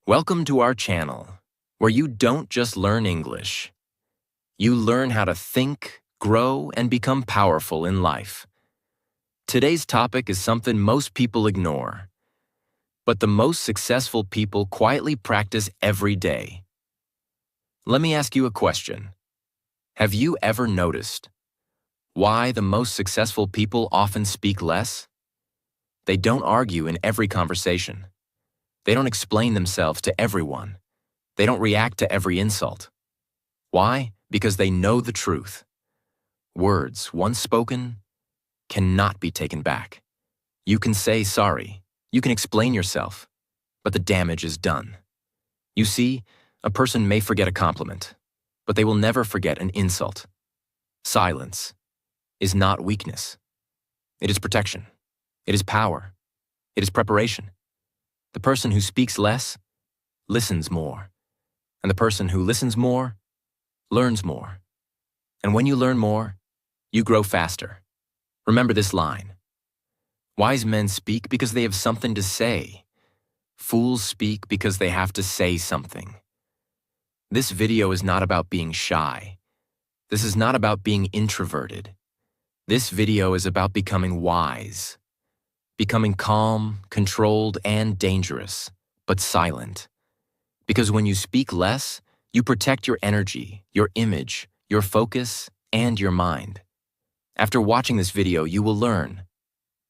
Welcome to our channel, where you don't just learn English. You learn how to think, grow, and become powerful in life. Today's topic is something most people ignore, but the most successful people quietly practice every day. Let me ask you a question. Have you ever noticed why the most successful people often speak less? They don't argue in every conversation. They don't explain themselves to everyone. They don't react to every insult. Why? Because they know the truth. Words, once spoken, cannot be taken back. You can say sorry. You can explain yourself, but the damage is done. You see, a person may forget a compliment, but they will never forget an insult. Silence is not weakness. It is protection. It is power. It is preparation. The person who speaks less listens more, and the person who listens more learns more. And when you learn more, you grow faster. Remember this line. Wise men speak because they have something to say. Fools speak because they have to say something. This video is not about being shy. This is not about being introverted. This video is about becoming wise. Becoming calm, controlled, and dangerous, but silent. Because when you speak less, you protect your energy, your image, your focus, and your mind. After watching this video, you will learn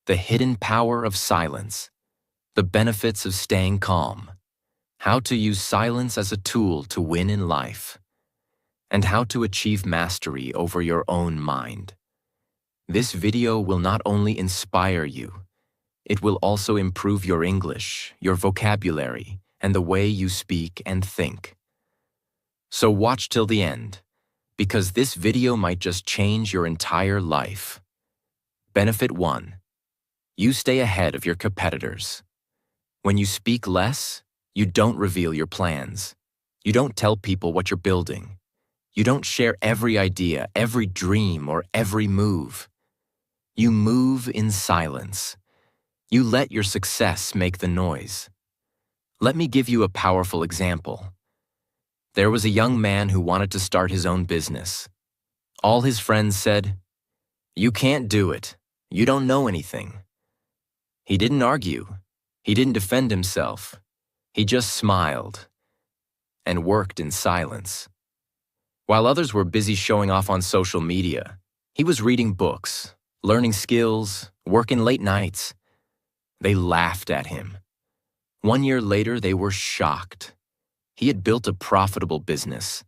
the hidden power of silence, the benefits of staying calm, how to use silence as a tool to win in life, and how to achieve mastery over your own mind. This video will not only inspire you, it will also improve your English, your vocabulary, and the way you speak and think. So watch till the end, because this video might just change your entire life. Benefit 1. You stay ahead of your competitors. When you speak less, you don't reveal your plans. You don't tell people what you're building. You don't share every idea, every dream, or every move. You move in silence. You let your success make the noise. Let me give you a powerful example. There was a young man who wanted to start his own business. All his friends said, "You can't do it. You don't know anything." He didn't argue. He didn't defend himself. He just smiled and worked in silence. While others were busy showing off on social media, he was reading books, learning skills, working late nights. They laughed at him. 1 year later, they were shocked. He had built a profitable business,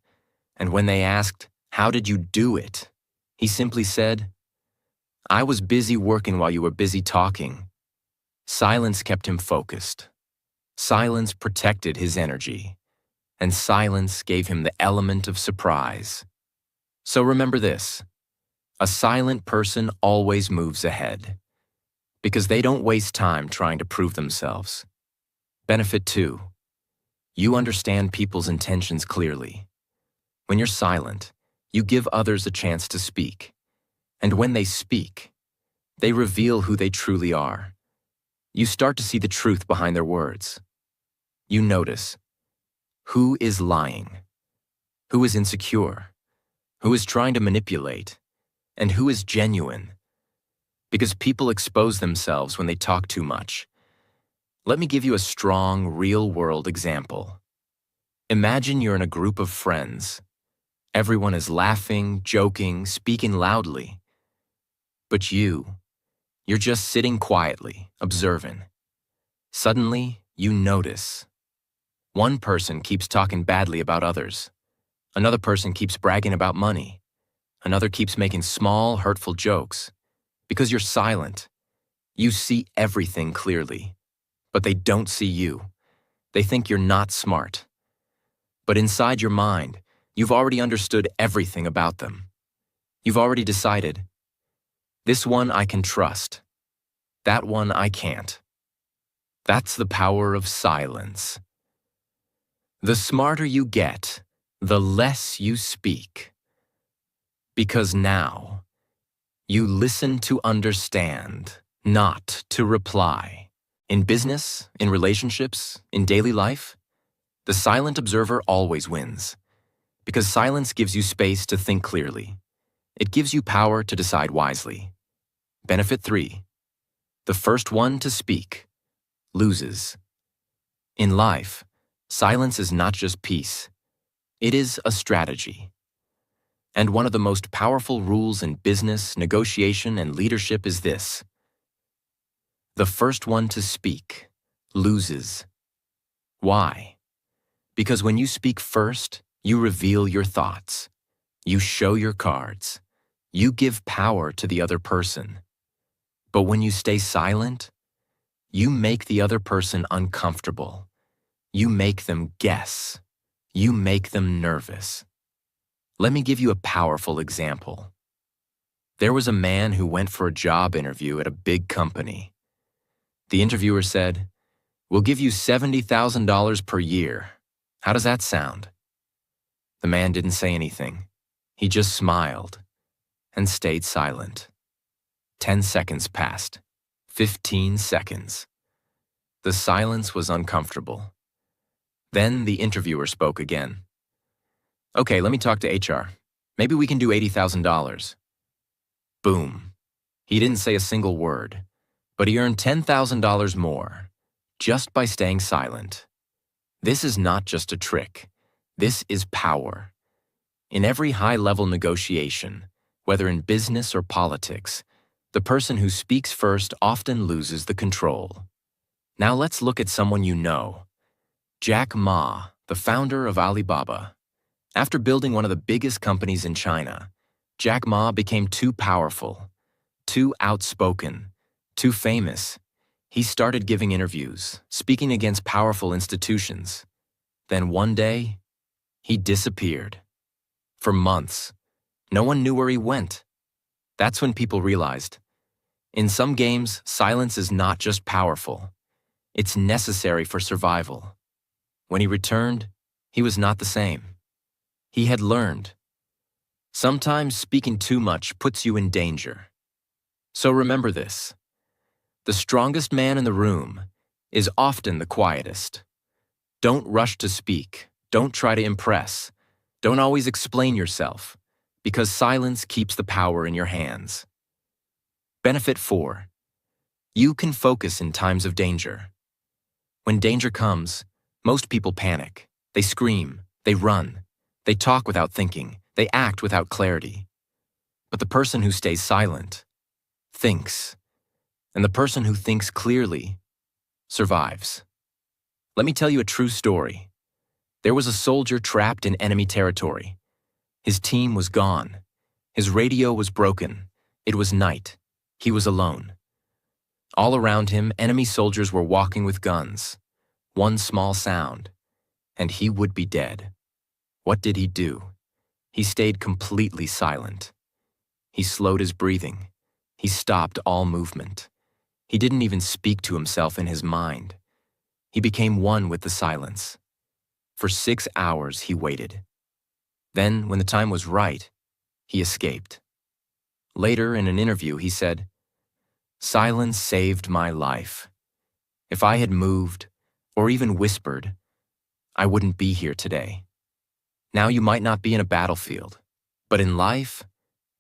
and when they asked, "How did you do it?" he simply said, "I was busy working while you were busy talking." Silence kept him focused. Silence protected his energy, and silence gave him the element of surprise. So remember this: a silent person always moves ahead, because they don't waste time trying to prove themselves. Benefit 2. You understand people's intentions clearly. When you're silent, you give others a chance to speak. And when they speak, they reveal who they truly are. You start to see the truth behind their words. You notice who is lying, who is insecure, who is trying to manipulate, and who is genuine. Because people expose themselves when they talk too much. Let me give you a strong, real-world example. Imagine you're in a group of friends. Everyone is laughing, joking, speaking loudly. But you're just sitting quietly, observing. Suddenly, you notice. One person keeps talking badly about others. Another person keeps bragging about money. Another keeps making small, hurtful jokes. Because you're silent, you see everything clearly, but they don't see you. They think you're not smart. But inside your mind, you've already understood everything about them. You've already decided, this one I can trust, that one I can't. That's the power of silence. The smarter you get, the less you speak. Because now, you listen to understand, not to reply. In business, in relationships, in daily life, The silent observer always wins, because silence gives you space to think clearly. It gives you power to decide wisely. Benefit 3. The first one to speak loses. In life, silence is not just peace. It is a strategy. And one of the most powerful rules in business, negotiation, and leadership is this: the first one to speak loses. Why? Because when you speak first, you reveal your thoughts. You show your cards. You give power to the other person. But when you stay silent, you make the other person uncomfortable. You make them guess. You make them nervous. Let me give you a powerful example. There was a man who went for a job interview at a big company. The interviewer said, "We'll give you $70,000 per year. How does that sound?" The man didn't say anything. He just smiled and stayed silent. 10 seconds passed. 15 seconds. The silence was uncomfortable. Then the interviewer spoke again. "Okay, let me talk to HR. Maybe we can do $80,000. Boom. He didn't say a single word, but he earned $10,000 more just by staying silent. This is not just a trick. This is power. In every high-level negotiation, whether in business or politics, the person who speaks first often loses the control. Now let's look at someone you know. Jack Ma, the founder of Alibaba. After building one of the biggest companies in China, Jack Ma became too powerful, too outspoken, too famous. He started giving interviews, speaking against powerful institutions. Then one day, he disappeared. For months, no one knew where he went. That's when people realized, in some games, silence is not just powerful. It's necessary for survival. When he returned, he was not the same. He had learned. Sometimes speaking too much puts you in danger. So remember this: the strongest man in the room is often the quietest. Don't rush to speak. Don't try to impress. Don't always explain yourself, because silence keeps the power in your hands. Benefit 4. You can focus in times of danger. When danger comes, most people panic. They scream. They run. They talk without thinking. They act without clarity. But the person who stays silent thinks. And the person who thinks clearly survives. Let me tell you a true story. There was a soldier trapped in enemy territory. His team was gone. His radio was broken. It was night. He was alone. All around him, enemy soldiers were walking with guns. One small sound, and he would be dead. What did he do? He stayed completely silent. He slowed his breathing. He stopped all movement. He didn't even speak to himself in his mind. He became one with the silence. For 6 hours he waited. Then, when the time was right, he escaped. Later, in an interview, he said, "Silence saved my life. If I had moved, or even whispered, I wouldn't be here today." Now you might not be in a battlefield, but in life,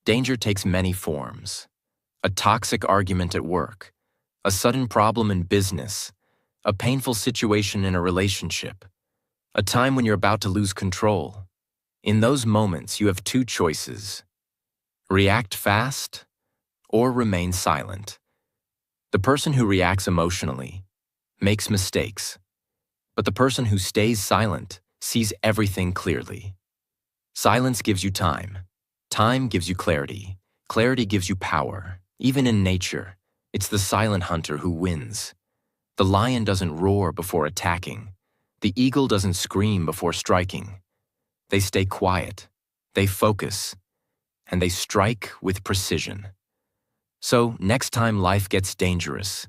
danger takes many forms. A toxic argument at work, a sudden problem in business, a painful situation in a relationship, a time when you're about to lose control. In those moments, you have two choices: react fast or remain silent. The person who reacts emotionally makes mistakes, but the person who stays silent sees everything clearly. Silence gives you time. Time gives you clarity. Clarity gives you power. Even in nature, it's the silent hunter who wins. The lion doesn't roar before attacking. The eagle doesn't scream before striking. They stay quiet, they focus, and they strike with precision. So, next time life gets dangerous,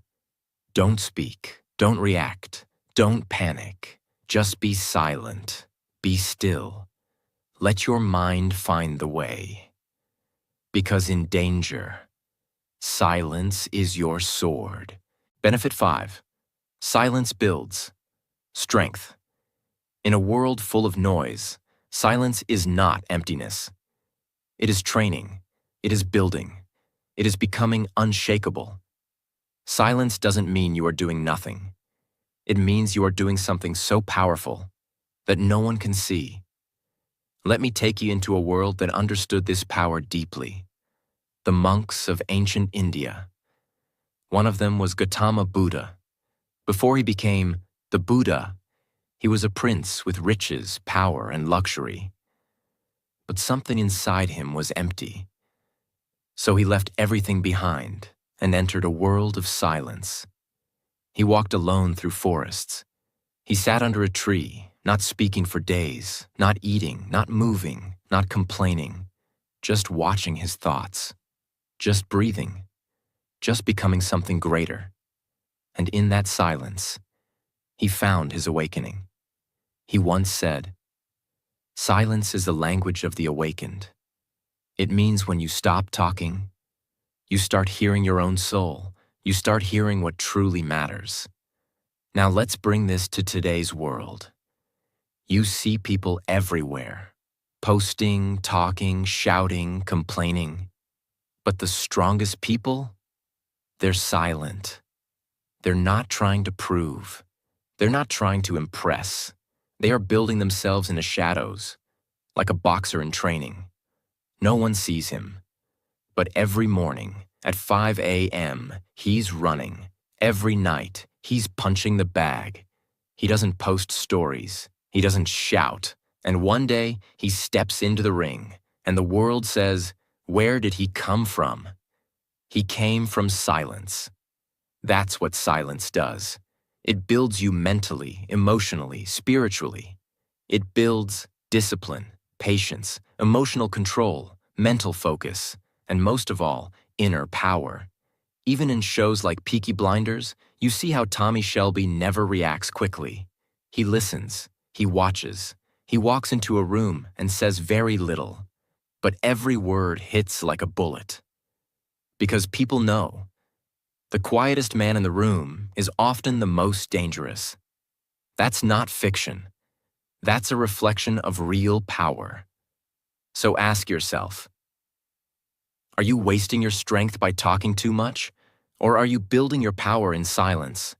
don't speak, don't react, don't panic. Just be silent, be still. Let your mind find the way. Because in danger, silence is your sword. Benefit 5. Silence builds strength. In a world full of noise, silence is not emptiness. It is training. It is building. It is becoming unshakable. Silence doesn't mean you are doing nothing. It means you are doing something so powerful that no one can see. Let me take you into a world that understood this power deeply. The monks of ancient India. One of them was Gautama Buddha. Before he became the Buddha, he was a prince with riches, power, and luxury. But something inside him was empty. So he left everything behind and entered a world of silence. He walked alone through forests. He sat under a tree, not speaking for days, not eating, not moving, not complaining, just watching his thoughts, just breathing, just becoming something greater. And in that silence, he found his awakening. He once said, "Silence is the language of the awakened." It means when you stop talking, you start hearing your own soul. You start hearing what truly matters. Now let's bring this to today's world. You see people everywhere, posting, talking, shouting, complaining. But the strongest people, they're silent. They're not trying to prove. They're not trying to impress. They are building themselves in the shadows, like a boxer in training. No one sees him. But every morning, at 5 a.m., he's running. Every night, he's punching the bag. He doesn't post stories. He doesn't shout. And one day, he steps into the ring, and the world says, "Where did he come from?" He came from silence. That's what silence does. It builds you mentally, emotionally, spiritually. It builds discipline, patience, emotional control, mental focus, and most of all, inner power. Even in shows like Peaky Blinders, you see how Tommy Shelby never reacts quickly. He listens, he watches, he walks into a room and says very little, but every word hits like a bullet. Because people know, the quietest man in the room is often the most dangerous. That's not fiction. That's a reflection of real power. So ask yourself, are you wasting your strength by talking too much? Or are you building your power in silence?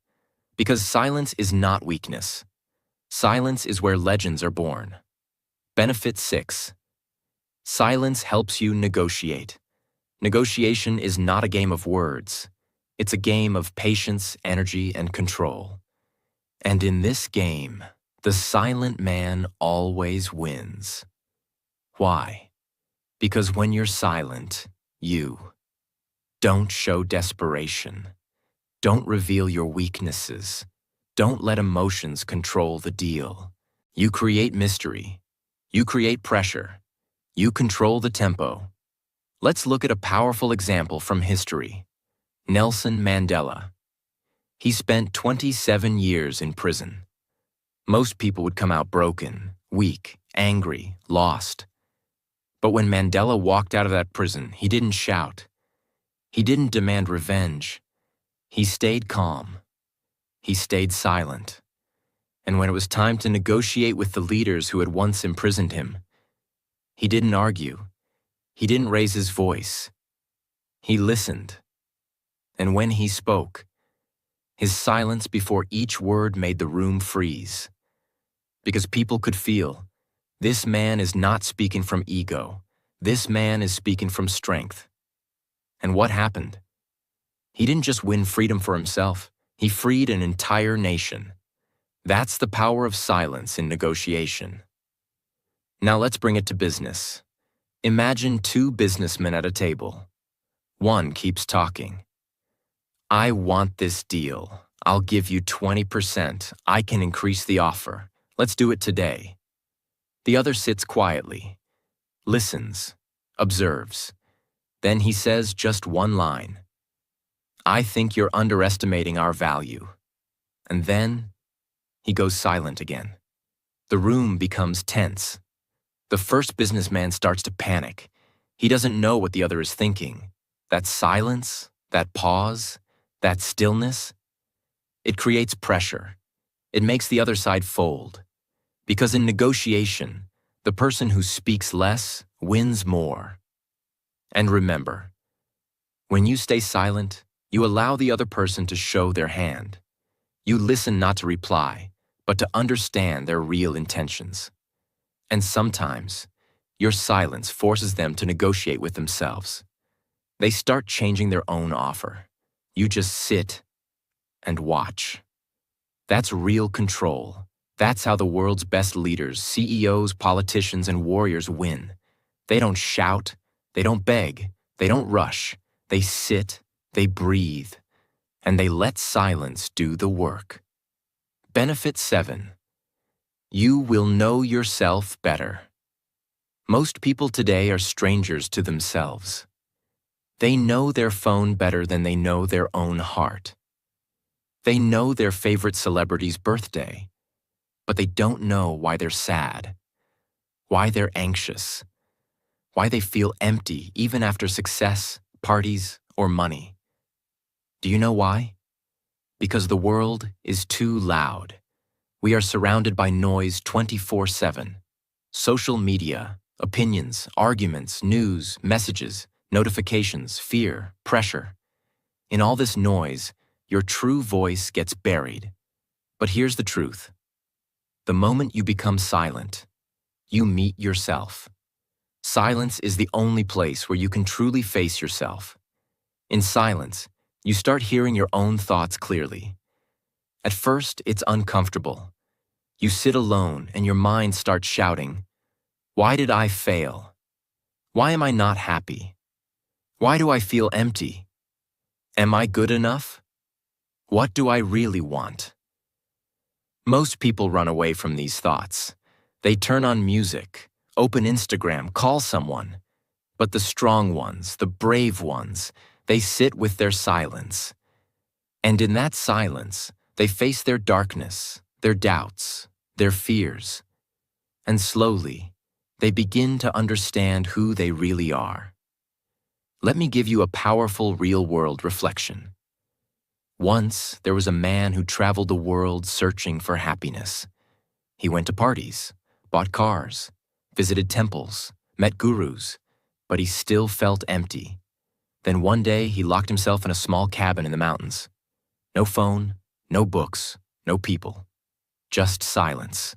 Because silence is not weakness. Silence is where legends are born. Benefit 6. Silence helps you negotiate. Negotiation is not a game of words. It's a game of patience, energy, and control. And in this game, the silent man always wins. Why? Because when you're silent, you don't show desperation. Don't reveal your weaknesses. Don't let emotions control the deal. You create mystery. You create pressure. You control the tempo. Let's look at a powerful example from history. Nelson Mandela. He spent 27 years in prison. Most people would come out broken, weak, angry, lost. But when Mandela walked out of that prison, he didn't shout. He didn't demand revenge. He stayed calm. He stayed silent. And when it was time to negotiate with the leaders who had once imprisoned him, he didn't argue. He didn't raise his voice. He listened. And when he spoke, his silence before each word made the room freeze. Because people could feel, this man is not speaking from ego. This man is speaking from strength. And what happened? He didn't just win freedom for himself. He freed an entire nation. That's the power of silence in negotiation. Now let's bring it to business. Imagine two businessmen at a table. One keeps talking. "I want this deal. I'll give you 20%. I can increase the offer. Let's do it today." The other sits quietly, listens, observes. Then he says just one line. "I think you're underestimating our value." And then he goes silent again. The room becomes tense. The first businessman starts to panic. He doesn't know what the other is thinking. That silence, that pause, that stillness, it creates pressure. It makes the other side fold. Because in negotiation, the person who speaks less wins more. And remember, when you stay silent, you allow the other person to show their hand. You listen not to reply, but to understand their real intentions. And sometimes, your silence forces them to negotiate with themselves. They start changing their own offer. You just sit and watch. That's real control. That's how the world's best leaders, CEOs, politicians, and warriors win. They don't shout, they don't beg, they don't rush. They sit, they breathe, and they let silence do the work. Benefit 7. You will know yourself better. Most people today are strangers to themselves. They know their phone better than they know their own heart. They know their favorite celebrity's birthday, but they don't know why they're sad, why they're anxious, why they feel empty even after success, parties, or money. Do you know why? Because the world is too loud. We are surrounded by noise 24/7. Social media, opinions, arguments, news, messages, notifications, fear, pressure. In all this noise, your true voice gets buried. But here's the truth. The moment you become silent, you meet yourself. Silence is the only place where you can truly face yourself. In silence, you start hearing your own thoughts clearly. At first, it's uncomfortable. You sit alone and your mind starts shouting, "Why did I fail? Why am I not happy? Why do I feel empty? Am I good enough? What do I really want?" Most people run away from these thoughts. They turn on music, open Instagram, call someone. But the strong ones, the brave ones, they sit with their silence. And in that silence, they face their darkness, their doubts, their fears. And slowly, they begin to understand who they really are. Let me give you a powerful real-world reflection. Once, there was a man who traveled the world searching for happiness. He went to parties, bought cars, visited temples, met gurus, but he still felt empty. Then one day, he locked himself in a small cabin in the mountains. No phone, no books, no people, just silence.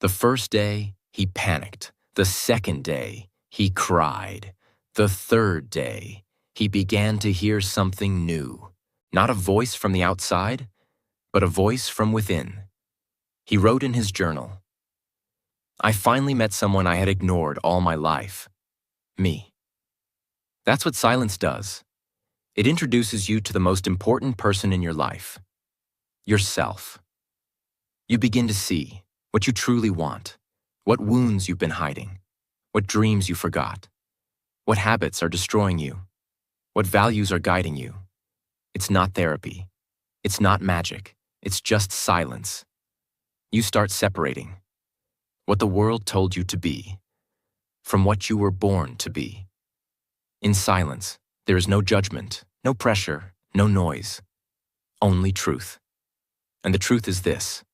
The first day, he panicked. The second day, he cried. The third day, he began to hear something new. Not a voice from the outside, but a voice from within. He wrote in his journal, "I finally met someone I had ignored all my life. Me." That's what silence does. It introduces you to the most important person in your life, yourself. You begin to see what you truly want, what wounds you've been hiding, what dreams you forgot, what habits are destroying you, what values are guiding you. It's not therapy. It's not magic. It's just silence. You start separating what the world told you to be from what you were born to be. In silence, there is no judgment, no pressure, no noise, only truth. And the truth is this: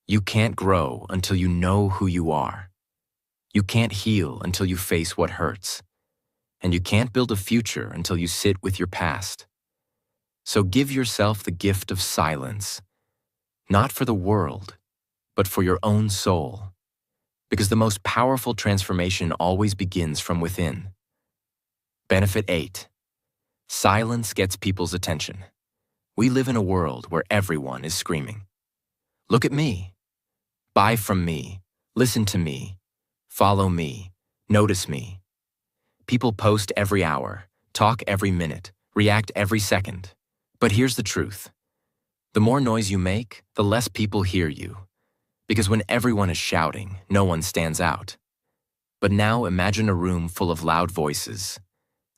you can't grow until you know who you are. You can't heal until you face what hurts. And you can't build a future until you sit with your past. So give yourself the gift of silence, not for the world, but for your own soul. Because the most powerful transformation always begins from within. Benefit 8. Silence gets people's attention. We live in a world where everyone is screaming. Look at me. Buy from me. Listen to me. Follow me. Notice me. People post every hour, talk every minute, react every second. But here's the truth. The more noise you make, the less people hear you. Because when everyone is shouting, no one stands out. But now imagine a room full of loud voices,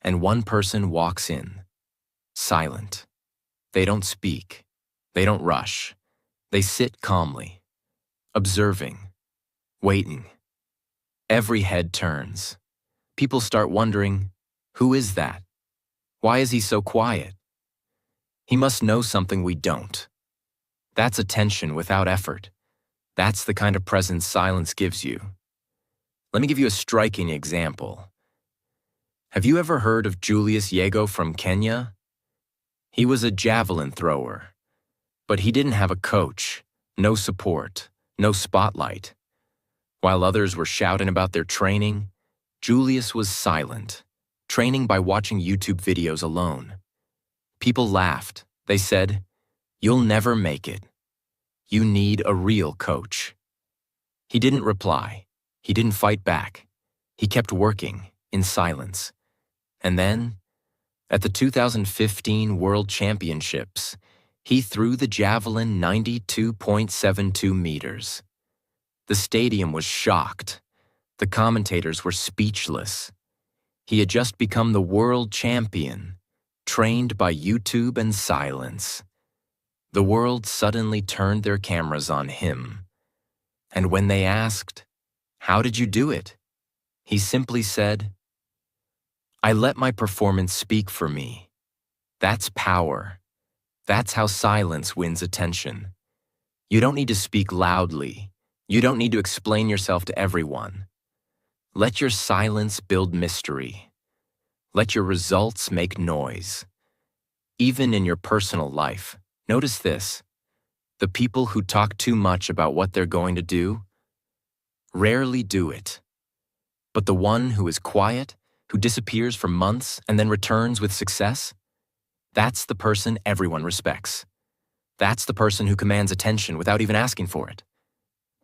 and one person walks in, silent. They don't speak. They don't rush. They sit calmly, observing, waiting. Every head turns. People start wondering, who is that? Why is he so quiet? He must know something we don't. That's attention without effort. That's the kind of presence silence gives you. Let me give you a striking example. Have you ever heard of Julius Yego from Kenya? He was a javelin thrower, but he didn't have a coach, no support, no spotlight. While others were shouting about their training, Julius was silent, training by watching YouTube videos alone. People laughed. They said, "You'll never make it. You need a real coach." He didn't reply. He didn't fight back. He kept working in silence. And then, at the 2015 World Championships, he threw the javelin 92.72 meters. The stadium was shocked. The commentators were speechless. He had just become the world champion, trained by YouTube and silence. The world suddenly turned their cameras on him. And when they asked, "How did you do it?" he simply said, "I let my performance speak for me." That's power. That's how silence wins attention. You don't need to speak loudly. You don't need to explain yourself to everyone. Let your silence build mystery. Let your results make noise. Even in your personal life, notice this. The people who talk too much about what they're going to do rarely do it. But the one who is quiet, who disappears for months and then returns with success, that's the person everyone respects. That's the person who commands attention without even asking for it.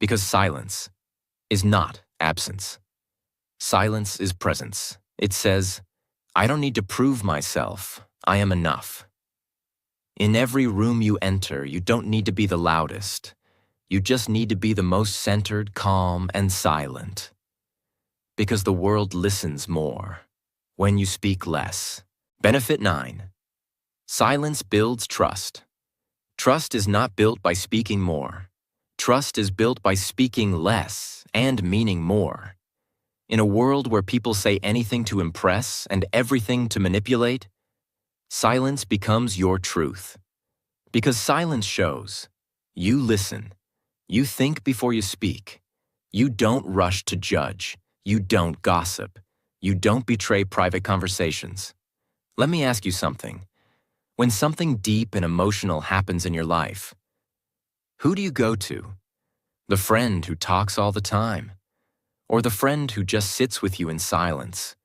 Because silence is not absence. Silence is presence. It says, "I don't need to prove myself. I am enough." In every room you enter, you don't need to be the loudest. You just need to be the most centered, calm, and silent. Because the world listens more when you speak less. Benefit 9. Silence builds trust. Trust is not built by speaking more. Trust is built by speaking less and meaning more. In a world where people say anything to impress and everything to manipulate, silence becomes your truth. Because silence shows you listen, you think before you speak, you don't rush to judge, you don't gossip, you don't betray private conversations. Let me ask you something. When something deep and emotional happens in your life, who do you go to? The friend who talks all the time? Or the friend who just sits with you in silence,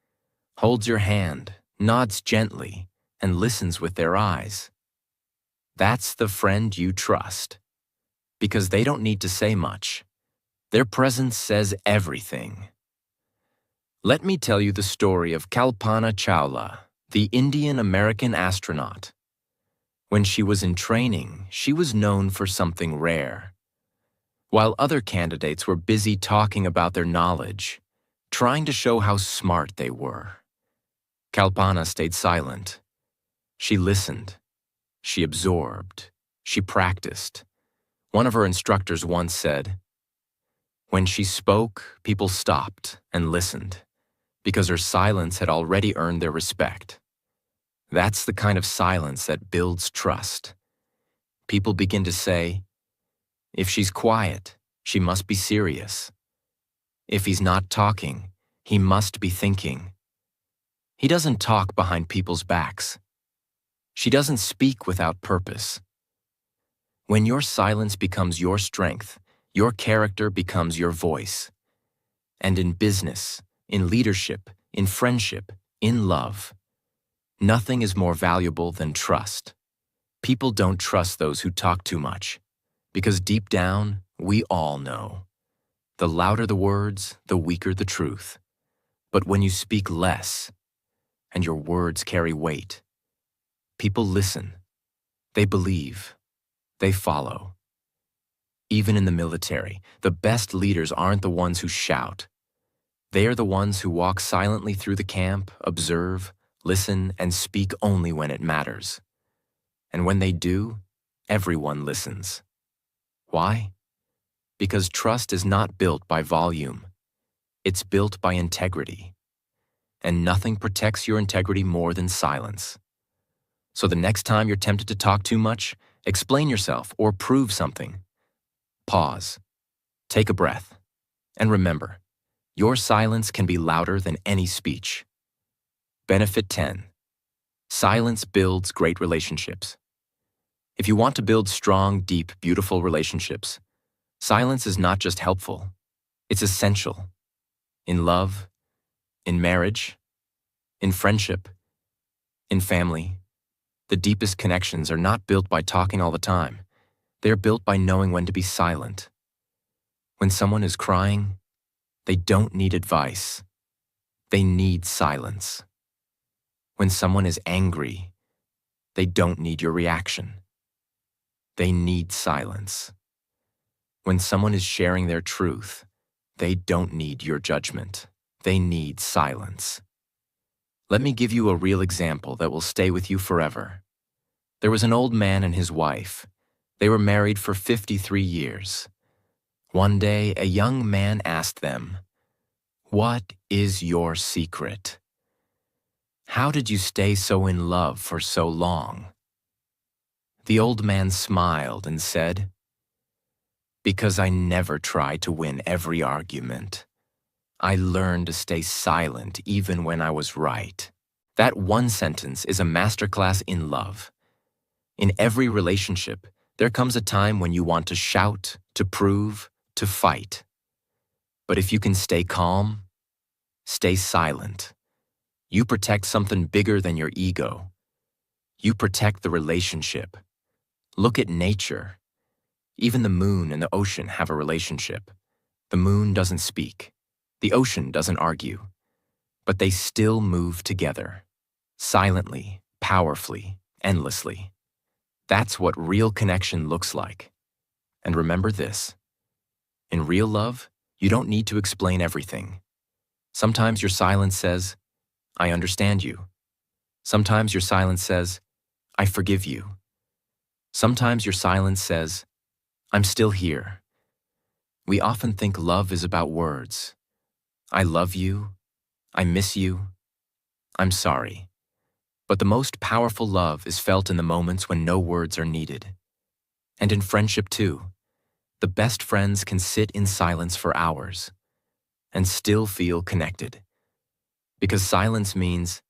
holds your hand, nods gently, and listens with their eyes? That's the friend you trust. Because they don't need to say much. Their presence says everything. Let me tell you the story of Kalpana Chawla, the Indian-American astronaut. When she was in training, she was known for something rare. While other candidates were busy talking about their knowledge, trying to show how smart they were, Kalpana stayed silent. She listened. She absorbed. She practiced. One of her instructors once said, "When she spoke, people stopped and listened, because her silence had already earned their respect." That's the kind of silence that builds trust. People begin to say, "If she's quiet, she must be serious. If he's not talking, he must be thinking. He doesn't talk behind people's backs. She doesn't speak without purpose." When your silence becomes your strength, your character becomes your voice. And in business, in leadership, in friendship, in love, nothing is more valuable than trust. People don't trust those who talk too much, because deep down, we all know. The louder the words, the weaker the truth. But when you speak less, and your words carry weight, people listen. They believe. They follow. Even in the military, the best leaders aren't the ones who shout. They are the ones who walk silently through the camp, observe, listen, and speak only when it matters. And when they do, everyone listens. Why? Because trust is not built by volume. It's built by integrity. And nothing protects your integrity more than silence. So the next time you're tempted to talk too much, explain yourself or prove something. Pause. Take a breath. And remember, your silence can be louder than any speech. Benefit 10. Silence builds great relationships. If you want to build strong, deep, beautiful relationships, silence is not just helpful, it's essential. In love, in marriage, in friendship, in family, the deepest connections are not built by talking all the time. They are built by knowing when to be silent. When someone is crying, they don't need advice. They need silence. When someone is angry, they don't need your reaction. They need silence. When someone is sharing their truth, they don't need your judgment. They need silence. Let me give you a real example that will stay with you forever. There was an old man and his wife. They were married for 53 years. One day, a young man asked them, "What is your secret? How did you stay so in love for so long?" The old man smiled and said, "Because I never tried to win every argument. I learned to stay silent even when I was right." That one sentence is a masterclass in love. In every relationship, there comes a time when you want to shout, to prove, to fight. But if you can stay calm, stay silent, you protect something bigger than your ego. You protect the relationship. Look at nature. Even the moon and the ocean have a relationship. The moon doesn't speak. The ocean doesn't argue. But they still move together. Silently, powerfully, endlessly. That's what real connection looks like. And remember this. In real love, you don't need to explain everything. Sometimes your silence says, "I understand you." Sometimes your silence says, "I forgive you." Sometimes your silence says, "I'm still here." We often think love is about words. I love you. I miss you. I'm sorry. But the most powerful love is felt in the moments when no words are needed. And in friendship too. The best friends can sit in silence for hours and still feel connected. Because silence means,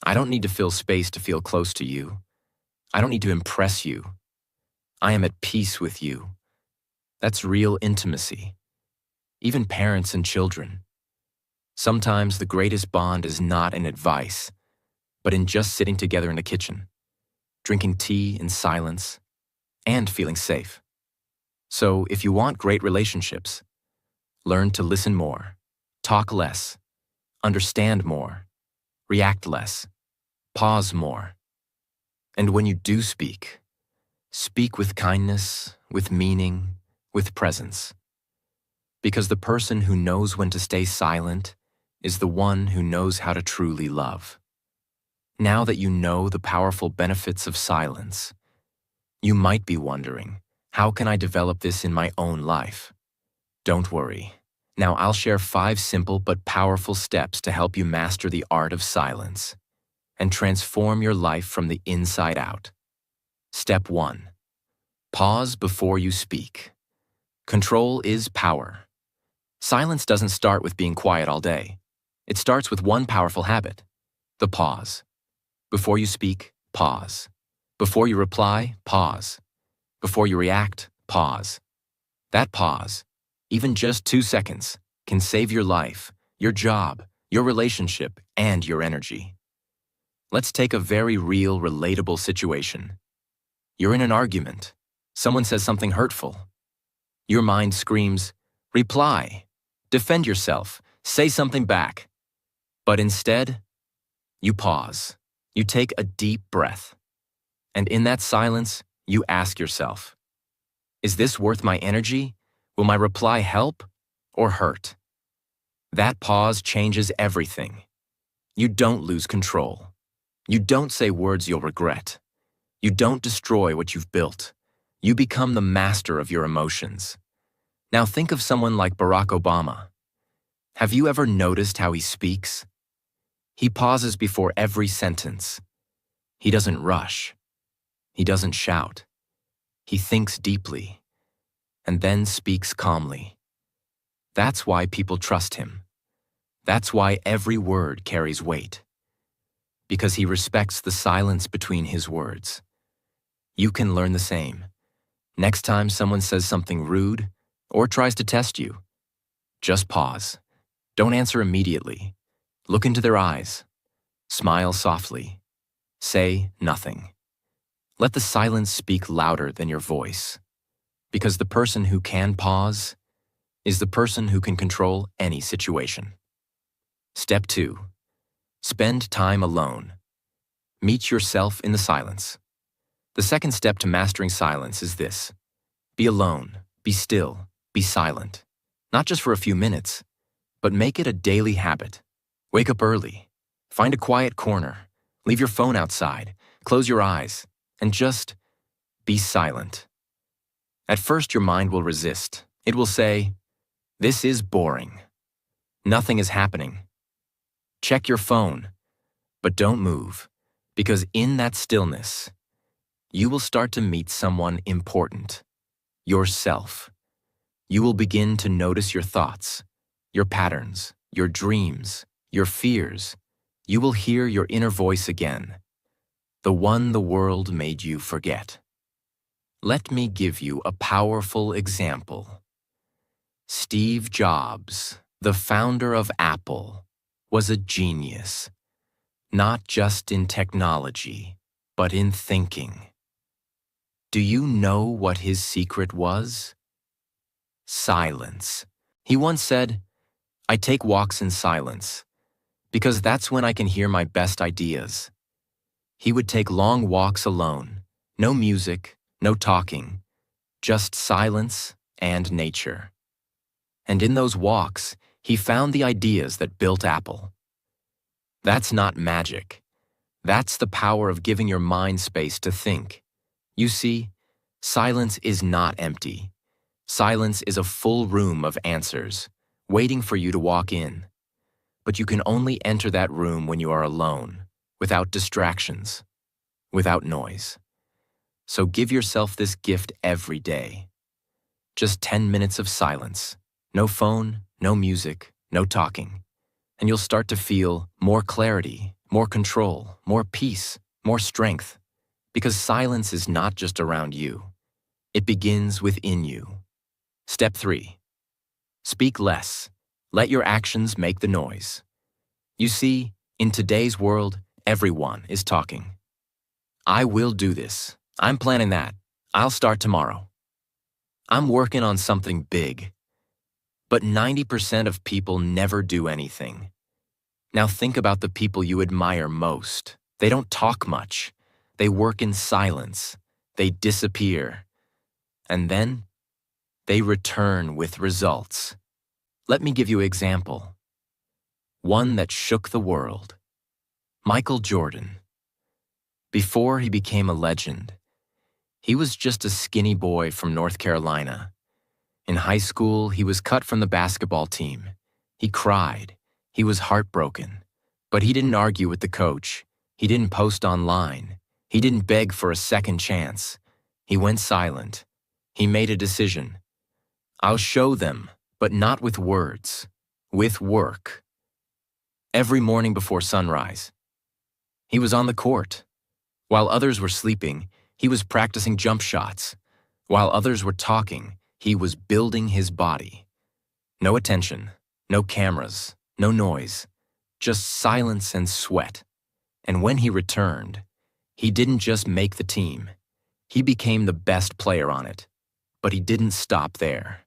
I don't need to fill space to feel close to you. I don't need to impress you. I am at peace with you. That's real intimacy. Even parents and children. Sometimes the greatest bond is not in advice, but in just sitting together in the kitchen, drinking tea in silence, and feeling safe. So if you want great relationships, learn to listen more, talk less, understand more, react less, pause more. And when you do speak, speak with kindness, with meaning, with presence. Because the person who knows when to stay silent is the one who knows how to truly love. Now that you know the powerful benefits of silence, you might be wondering, how can I develop this in my own life? Don't worry. Now I'll share 5 simple but powerful steps to help you master the art of silence and transform your life from the inside out. Step 1. Pause before you speak. Control is power. Silence doesn't start with being quiet all day. It starts with one powerful habit, the pause. Before you speak, pause. Before you reply, pause. Before you react, pause. That pause, even just 2 seconds, can save your life, your job, your relationship, and your energy. Let's take a very real, relatable situation. You're in an argument. Someone says something hurtful. Your mind screams, reply, defend yourself, say something back. But instead, you pause. You take a deep breath. And in that silence, you ask yourself, is this worth my energy? Will my reply help or hurt? That pause changes everything. You don't lose control. You don't say words you'll regret. You don't destroy what you've built. You become the master of your emotions. Now think of someone like Barack Obama. Have you ever noticed how he speaks? He pauses before every sentence. He doesn't rush. He doesn't shout. He thinks deeply and then speaks calmly. That's why people trust him. That's why every word carries weight. Because he respects the silence between his words. You can learn the same. Next time someone says something rude or tries to test you, just pause. Don't answer immediately. Look into their eyes. Smile softly. Say nothing. Let the silence speak louder than your voice. Because the person who can pause is the person who can control any situation. Step 2. Spend time alone. Meet yourself in the silence. The second step to mastering silence is this. Be alone, be still, be silent. Not just for a few minutes, but make it a daily habit. Wake up early. Find a quiet corner. Leave your phone outside. Close your eyes. And just be silent. At first, your mind will resist. It will say, "This is boring. Nothing is happening." Check your phone, but don't move, because in that stillness, you will start to meet someone important, yourself. You will begin to notice your thoughts, your patterns, your dreams, your fears. You will hear your inner voice again, the one the world made you forget. Let me give you a powerful example. Steve Jobs, the founder of Apple, was a genius, not just in technology, but in thinking. Do you know what his secret was? Silence. He once said, "I take walks in silence, because that's when I can hear my best ideas." He would take long walks alone, no music, no talking, just silence and nature. And in those walks, he found the ideas that built Apple. That's not magic. That's the power of giving your mind space to think. You see, silence is not empty. Silence is a full room of answers, waiting for you to walk in. But you can only enter that room when you are alone, without distractions, without noise. So give yourself this gift every day. Just 10 minutes of silence. No phone, no music, no talking. And you'll start to feel more clarity, more control, more peace, more strength. Because silence is not just around you. It begins within you. Step 3. Speak less. Let your actions make the noise. You see, in today's world, everyone is talking. I will do this. I'm planning that. I'll start tomorrow. I'm working on something big. But 90% of people never do anything. Now think about the people you admire most. They don't talk much. They work in silence. They disappear. And then, they return with results. Let me give you an example. One that shook the world. Michael Jordan. Before he became a legend, he was just a skinny boy from North Carolina. In high school, he was cut from the basketball team. He cried. He was heartbroken. But he didn't argue with the coach. He didn't post online. He didn't beg for a second chance. He went silent. He made a decision. I'll show them, but not with words, with work. Every morning before sunrise, he was on the court. While others were sleeping, he was practicing jump shots. While others were talking, he was building his body. No attention, no cameras, no noise, just silence and sweat. And when he returned, he didn't just make the team. He became the best player on it. But he didn't stop there.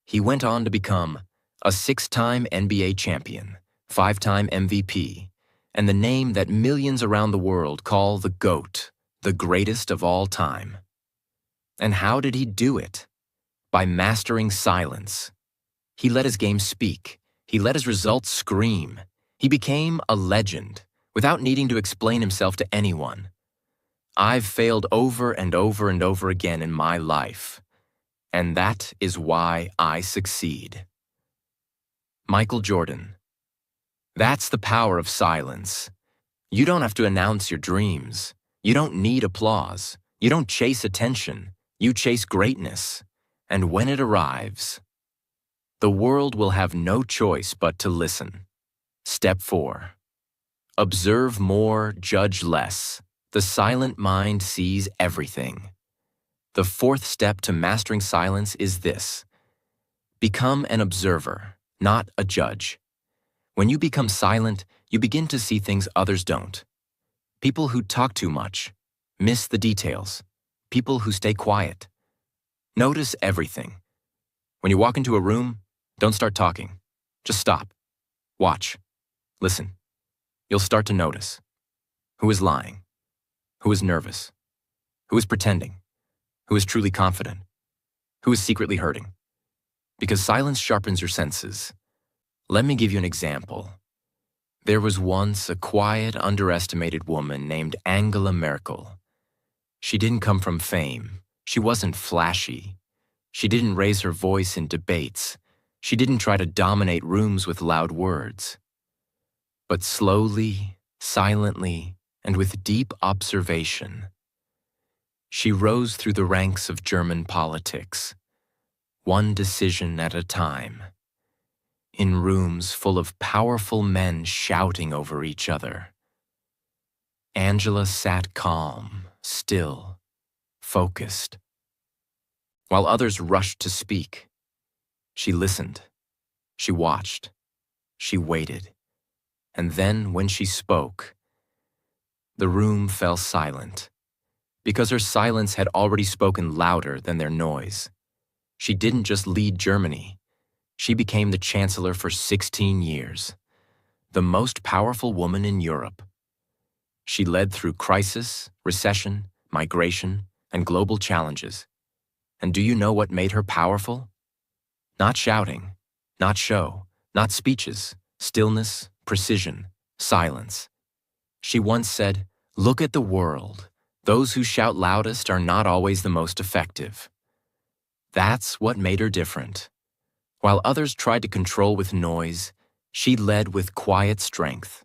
He went on to become a 6-time NBA champion, 5-time MVP, and the name that millions around the world call the GOAT, the greatest of all time. And how did he do it? By mastering silence. He let his game speak. He let his results scream. He became a legend without needing to explain himself to anyone. I've failed over and over and over again in my life, and that is why I succeed. Michael Jordan. That's the power of silence. You don't have to announce your dreams. You don't need applause. You don't chase attention. You chase greatness. And when it arrives, the world will have no choice but to listen. Step 4. Observe more, judge less. The silent mind sees everything. The fourth step to mastering silence is this: become an observer, not a judge. When you become silent, you begin to see things others don't. People who talk too much miss the details. People who stay quiet. Notice everything. When you walk into a room, don't start talking. Just stop. Watch. Listen. You'll start to notice who is lying, who is nervous, who is pretending, who is truly confident, who is secretly hurting. Because silence sharpens your senses. Let me give you an example. There was once a quiet, underestimated woman named Angela Merkel. She didn't come from fame. She wasn't flashy. She didn't raise her voice in debates. She didn't try to dominate rooms with loud words. But slowly, silently, and with deep observation, she rose through the ranks of German politics, one decision at a time, in rooms full of powerful men shouting over each other. Angela sat calm, still, focused. While others rushed to speak, she listened, she watched, she waited. And then, when she spoke, the room fell silent, because her silence had already spoken louder than their noise. She didn't just lead Germany. She became the chancellor for 16 years, the most powerful woman in Europe. She led through crisis, recession, migration, and global challenges. And do you know what made her powerful? Not shouting, not show, not speeches, stillness, precision, silence. She once said, "Look at the world. Those who shout loudest are not always the most effective." That's what made her different. While others tried to control with noise, she led with quiet strength.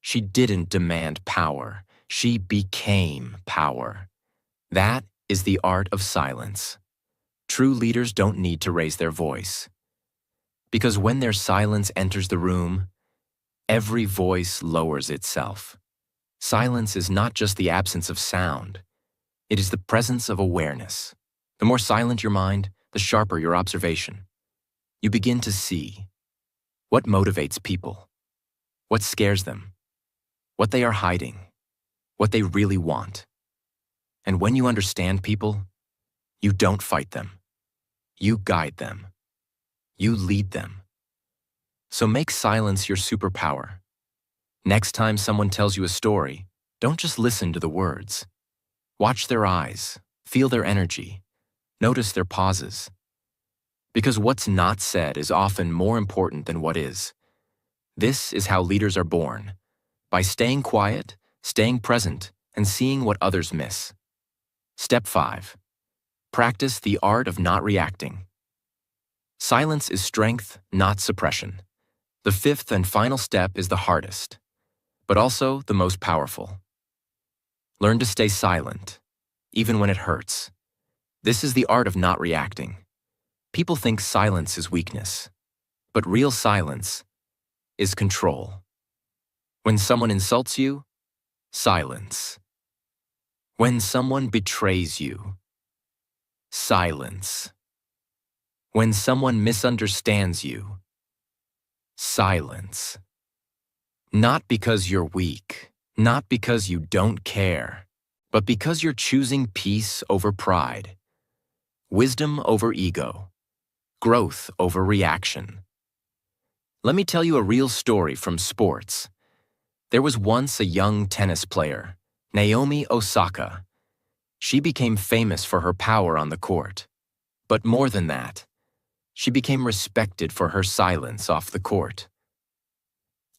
She didn't demand power. She became power. That is the art of silence. True leaders don't need to raise their voice. Because when their silence enters the room, every voice lowers itself. Silence is not just the absence of sound. It is the presence of awareness. The more silent your mind, the sharper your observation. You begin to see what motivates people, what scares them, what they are hiding, what they really want. And when you understand people, you don't fight them. You guide them. You lead them. So make silence your superpower. Next time someone tells you a story, don't just listen to the words. Watch their eyes, feel their energy, notice their pauses. Because what's not said is often more important than what is. This is how leaders are born, by staying quiet, staying present, and seeing what others miss. Step 5. Practice the art of not reacting. Silence is strength, not suppression. The fifth and final step is the hardest, but also the most powerful. Learn to stay silent, even when it hurts. This is the art of not reacting. People think silence is weakness, but real silence is control. When someone insults you, silence. When someone betrays you, silence. When someone misunderstands you, silence. Not because you're weak, not because you don't care, but because you're choosing peace over pride, wisdom over ego, growth over reaction. Let me tell you a real story from sports. There was once a young tennis player, Naomi Osaka. She became famous for her power on the court. But more than that, she became respected for her silence off the court.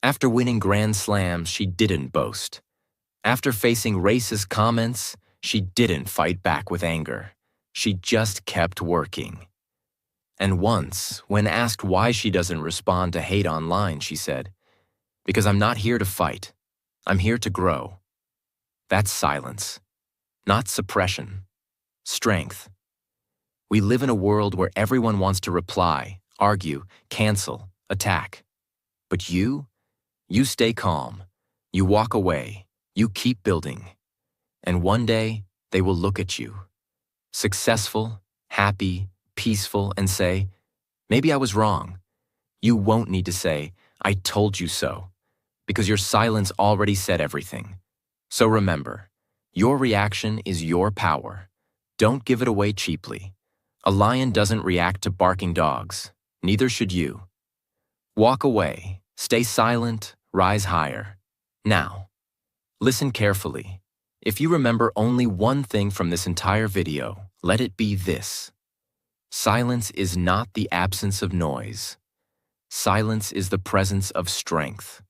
After winning Grand Slams, she didn't boast. After facing racist comments, she didn't fight back with anger. She just kept working. And once, when asked why she doesn't respond to hate online, she said, "Because I'm not here to fight. I'm here to grow." That's silence, not suppression, strength. We live in a world where everyone wants to reply, argue, cancel, attack. But you stay calm. You walk away. You keep building. And one day, they will look at you, successful, happy, peaceful, and say, maybe I was wrong. You won't need to say, I told you so, because your silence already said everything. So remember, your reaction is your power. Don't give it away cheaply. A lion doesn't react to barking dogs. Neither should you. Walk away, stay silent, rise higher. Now, listen carefully. If you remember only one thing from this entire video, let it be this. Silence is not the absence of noise. Silence is the presence of strength.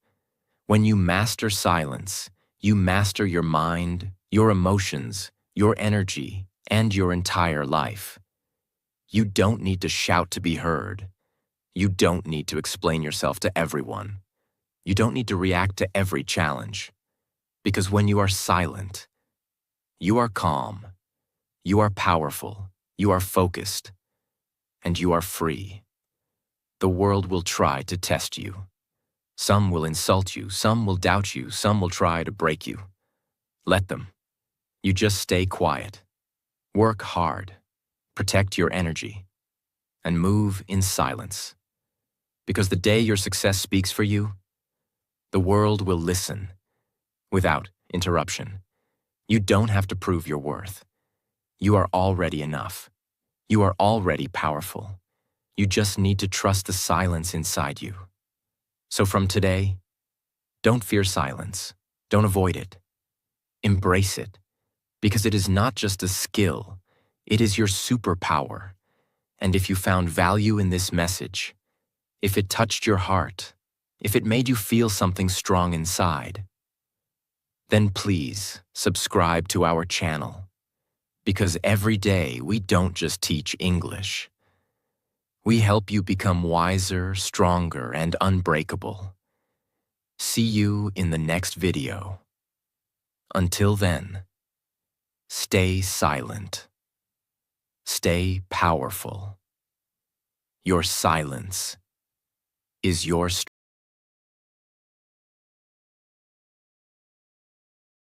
When you master silence, you master your mind, your emotions, your energy, and your entire life. You don't need to shout to be heard. You don't need to explain yourself to everyone. You don't need to react to every challenge. Because when you are silent, you are calm, you are powerful, you are focused, and you are free. The world will try to test you. Some will insult you, some will doubt you, some will try to break you. Let them. You just stay quiet. Work hard. Protect your energy. And move in silence. Because the day your success speaks for you, the world will listen without interruption. You don't have to prove your worth. You are already enough. You are already powerful. You just need to trust the silence inside you. So from today, don't fear silence. Don't avoid it. Embrace it, because it is not just a skill, it is your superpower. And if you found value in this message, if it touched your heart, if it made you feel something strong inside, then please subscribe to our channel. Because every day we don't just teach English. We help you become wiser, stronger, and unbreakable. See you in the next video. Until then, stay silent. Stay powerful. Your silence is your strength.